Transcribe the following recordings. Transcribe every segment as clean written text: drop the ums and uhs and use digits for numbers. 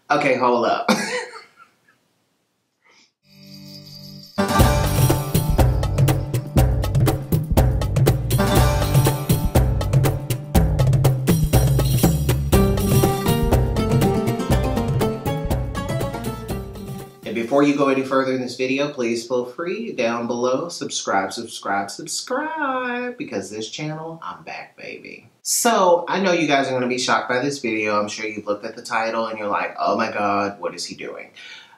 Okay, hold up. And before you go any further in this video, please feel free down below, subscribe, because this channel, I'm back, baby. So, I know you guys are going to be shocked by this video. I'm sure you've looked at the title and you're like, oh my god, what is he doing?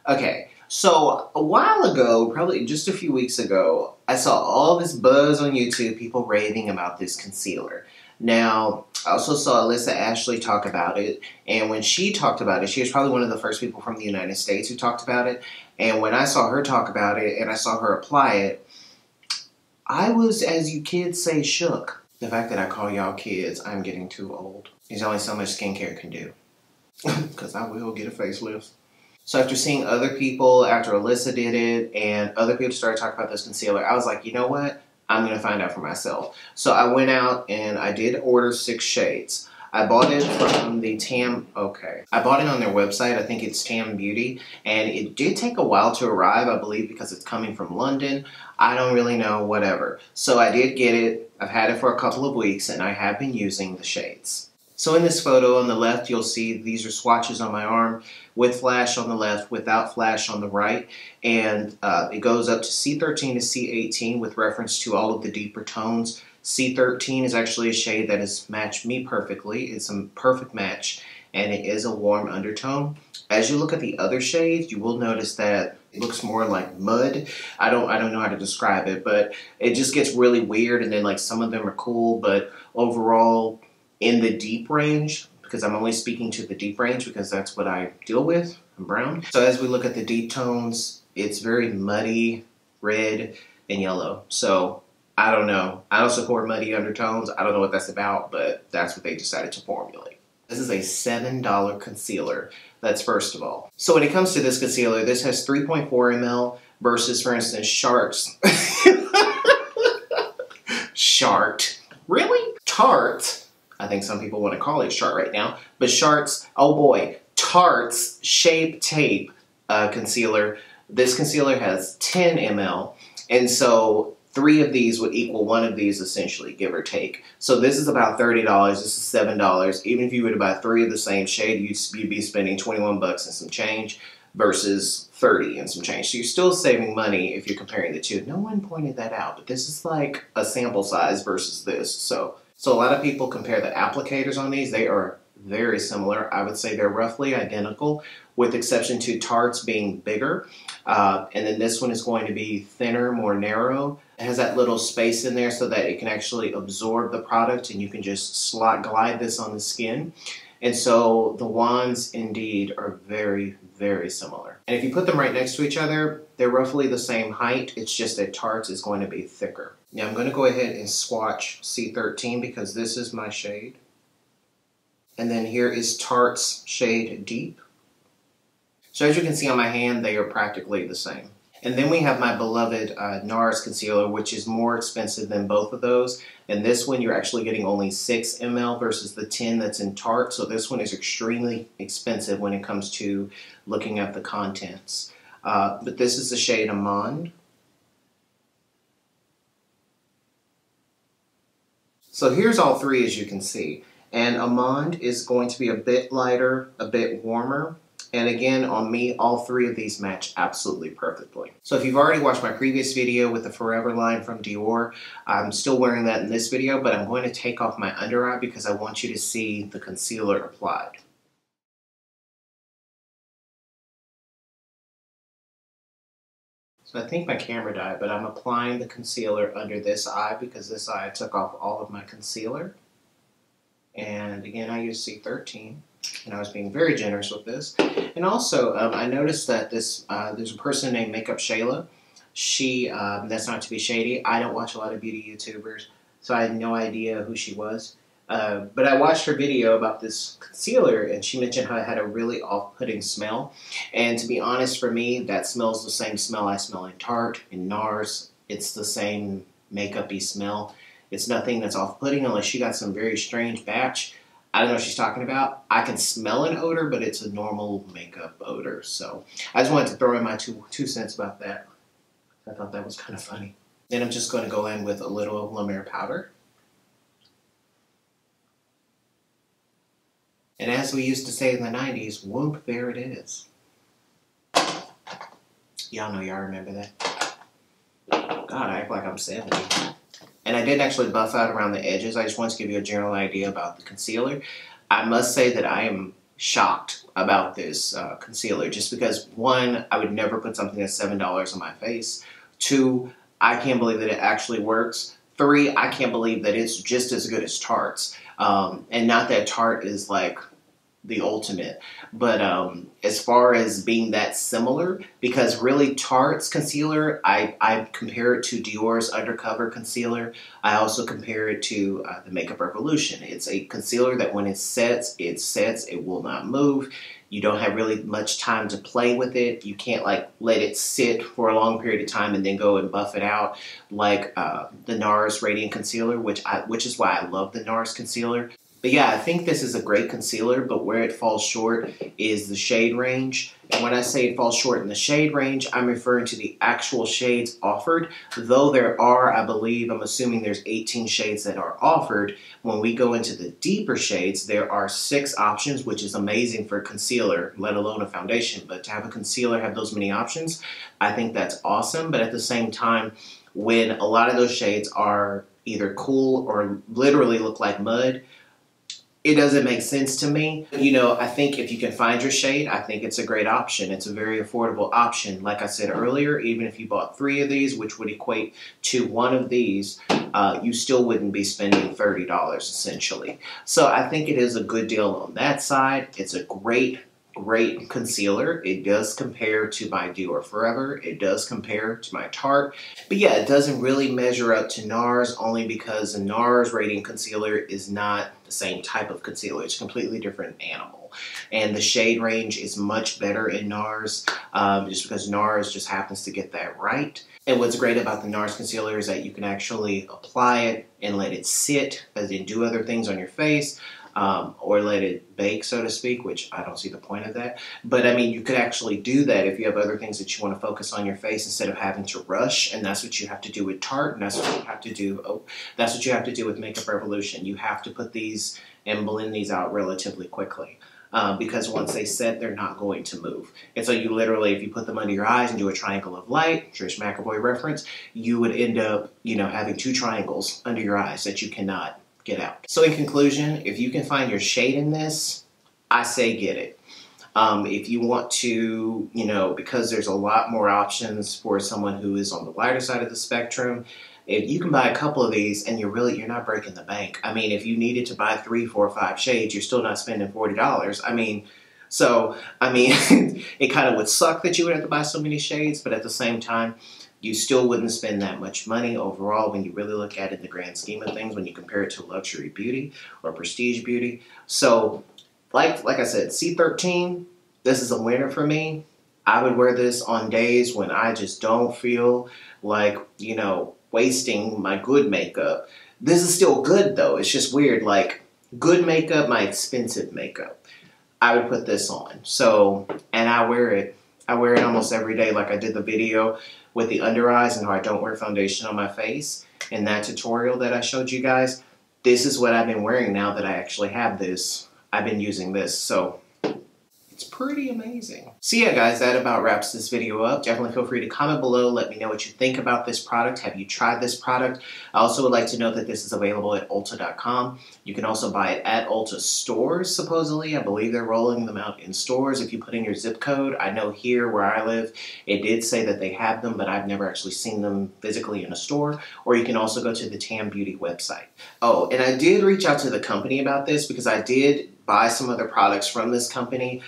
Okay, so a while ago, probably just a few weeks ago, I saw all this buzz on YouTube, people raving about this concealer. Now, I also saw Alyssa Ashley talk about it, and when she talked about it, she was probably one of the first people from the United States who talked about it, and when I saw her talk about it, and I saw her apply it, I was, as you kids say, shook. The fact that I call y'all kids, I'm getting too old. There's only so much skincare can do. Because I will get a facelift. So after seeing other people, after Alyssa did it, and other people started talking about this concealer, I was like, you know what? I'm going to find out for myself. So I went out and I did order 6 shades. I bought it from the I bought it on their website. I think it's Tam Beauty. And it did take a while to arrive, I believe, because it's coming from London. I don't really know, whatever. So I did get it. I've had it for a couple of weeks and I have been using the shades. So in this photo on the left, you'll see these are swatches on my arm with flash on the left, without flash on the right. And it goes up to C13 to C18 with reference to all of the deeper tones. C13 is actually a shade that has matched me perfectly. It's a perfect match, and it is a warm undertone. As you look at the other shades, you will notice that it looks more like mud. I don't know how to describe it, but it just gets really weird, and then like some of them are cool, but overall, in the deep range, because I'm only speaking to the deep range because that's what I deal with, I'm brown. So as we look at the deep tones, it's very muddy, red, and yellow. So I don't know. I don't support muddy undertones. I don't know what that's about, but that's what they decided to formulate. This is a $7 concealer. That's first of all. So when it comes to this concealer, this has 3.4 ml versus, for instance, Chart's. Chart. Really? Tarte. I think some people want to call it Chart right now. But Chart's, oh boy, Tarte's Shape Tape concealer. This concealer has 10 ml. And so 3 of these would equal 1 of these essentially, give or take. So this is about $30. This is $7. Even if you were to buy 3 of the same shade, you'd be spending 21 bucks and some change versus 30 and some change. So you're still saving money if you're comparing the two. No one pointed that out, but this is like a sample size versus this. So a lot of people compare the applicators on these. They are very similar. I would say they're roughly identical, with exception to Tarte's being bigger. And then this one is going to be thinner, more narrow. It has that little space in there so that it can actually absorb the product and you can just glide this on the skin. And so the wands indeed are very, very similar. And if you put them right next to each other, they're roughly the same height. It's just that Tarte's is going to be thicker. Now I'm going to go ahead and swatch C13 because this is my shade. And then here is Tarte's shade Deep. So as you can see on my hand, they are practically the same. And then we have my beloved NARS concealer, which is more expensive than both of those. And this one, you're actually getting only 6 ml versus the 10 that's in Tarte. So this one is extremely expensive when it comes to looking at the contents. But this is the shade Amande. So here's all 3, as you can see. And Amande is going to be a bit lighter, a bit warmer. And again, on me, all 3 of these match absolutely perfectly. So if you've already watched my previous video with the Forever line from Dior, I'm still wearing that in this video, but I'm going to take off my under eye because I want you to see the concealer applied. So I think my camera died, but I'm applying the concealer under this eye because this eye I took off all of my concealer. And again, I use C13. And I was being very generous with this. And also, I noticed that there's a person named Makeup Shayla. She, that's not to be shady, I don't watch a lot of beauty YouTubers, so I had no idea who she was. But I watched her video about this concealer, and she mentioned how it had a really off-putting smell. And to be honest, for me, that smells the same smell I smell in Tarte, in NARS. It's the same makeup-y smell. It's nothing that's off-putting unless you got some very strange batch. I don't know what she's talking about. I can smell an odor, but it's a normal makeup odor. So I just wanted to throw in my two cents about that. I thought that was kind of funny. Then I'm just going to go in with a little La Mer powder. And as we used to say in the 90s, whoop, there it is. Y'all know y'all remember that. God, I act like I'm 70. And I did actually buff out around the edges. I just wanted to give you a general idea about the concealer. I must say that I am shocked about this concealer just because, one, I would never put something that's $7 on my face. Two, I can't believe that it actually works. Three, I can't believe that it's just as good as Tarte's. And not that Tarte is like the ultimate, but as far as being that similar, because really Tarte's concealer, I compare it to Dior's Undercover concealer. I also compare it to the Makeup Revolution. It's a concealer that when it sets, it will not move. You don't have really much time to play with it. You can't like let it sit for a long period of time and then go and buff it out like the NARS Radiant Concealer, which is why I love the NARS concealer. But yeah, I think this is a great concealer, but where it falls short is the shade range. And when I say it falls short in the shade range, I'm referring to the actual shades offered. Though there are, I believe, I'm assuming there's 18 shades that are offered. When we go into the deeper shades, there are 6 options, which is amazing for concealer, let alone a foundation. But to have a concealer have those many options, I think that's awesome. But at the same time, when a lot of those shades are either cool or literally look like mud, it doesn't make sense to me. You know, I think if you can find your shade, I think it's a great option. It's a very affordable option. Like I said earlier, even if you bought 3 of these, which would equate to 1 of these, you still wouldn't be spending $30 essentially. So I think it is a good deal on that side. It's a great concealer. It does compare to my Dior Forever. It does compare to my Tarte. But yeah, it doesn't really measure up to NARS only because the NARS Radiant Concealer is not the same type of concealer. It's a completely different animal. And the shade range is much better in NARS just because NARS just happens to get that right. And what's great about the NARS concealer is that you can actually apply it and let it sit as in do other things on your face. Or let it bake, so to speak, which I don't see the point of that. But I mean, you could actually do that if you have other things that you want to focus on your face instead of having to rush. And that's what you have to do with Tarte, and that's what you have to do. Oh, that's what you have to do with Makeup Revolution. You have to put these and blend these out relatively quickly. Because once they set, they're not going to move. And so you literally, if you put them under your eyes and do a triangle of light, Trish McEvoy reference, you would end up, you know, having 2 triangles under your eyes that you cannot get out. So in conclusion, if you can find your shade in this, I say get it. If you want to, you know, because there's a lot more options for someone who is on the lighter side of the spectrum, if you can buy a couple of these and you're not breaking the bank. I mean, if you needed to buy 3, 4, 5 shades, you're still not spending $40. I mean, it kind of would suck that you would have to buy so many shades, but at the same time, you still wouldn't spend that much money overall when you really look at it in the grand scheme of things when you compare it to luxury beauty or prestige beauty. So, like I said, C13, this is a winner for me. I would wear this on days when I just don't feel like, you know, wasting my good makeup. This is still good though. It's just weird. Like, good makeup, my expensive makeup. I would put this on. So, and I wear it. I wear it almost every day, like I did the video with the under eyes and how I don't wear foundation on my face. In that tutorial that I showed you guys, this is what I've been wearing now that I actually have this. I've been using this, so it's pretty amazing. So yeah, guys, that about wraps this video up. Definitely feel free to comment below. Let me know what you think about this product. Have you tried this product? I also would like to note that this is available at Ulta.com. You can also buy it at Ulta stores, supposedly. I believe they're rolling them out in stores. If you put in your zip code, I know here where I live, it did say that they have them, but I've never actually seen them physically in a store. Or you can also go to the Tam Beauty website. Oh, and I did reach out to the company about this because I did buy some other products from this company.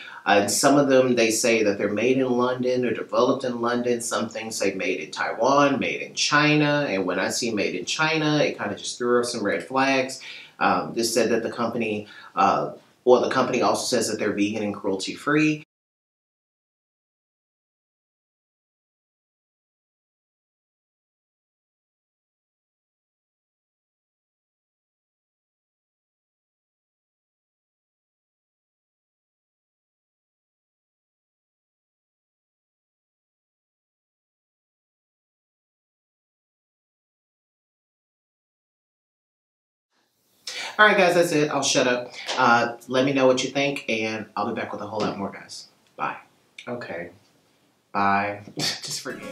Some of them, they say that they're made in London or developed in London. Some things say made in Taiwan, made in China. And when I see made in China, it kind of just threw up some red flags. This said that the company, the company also says that they're vegan and cruelty free. All right, guys, that's it. I'll shut up. Let me know what you think, and I'll be back with a whole lot more, guys. Bye. Okay. Bye. Just forget.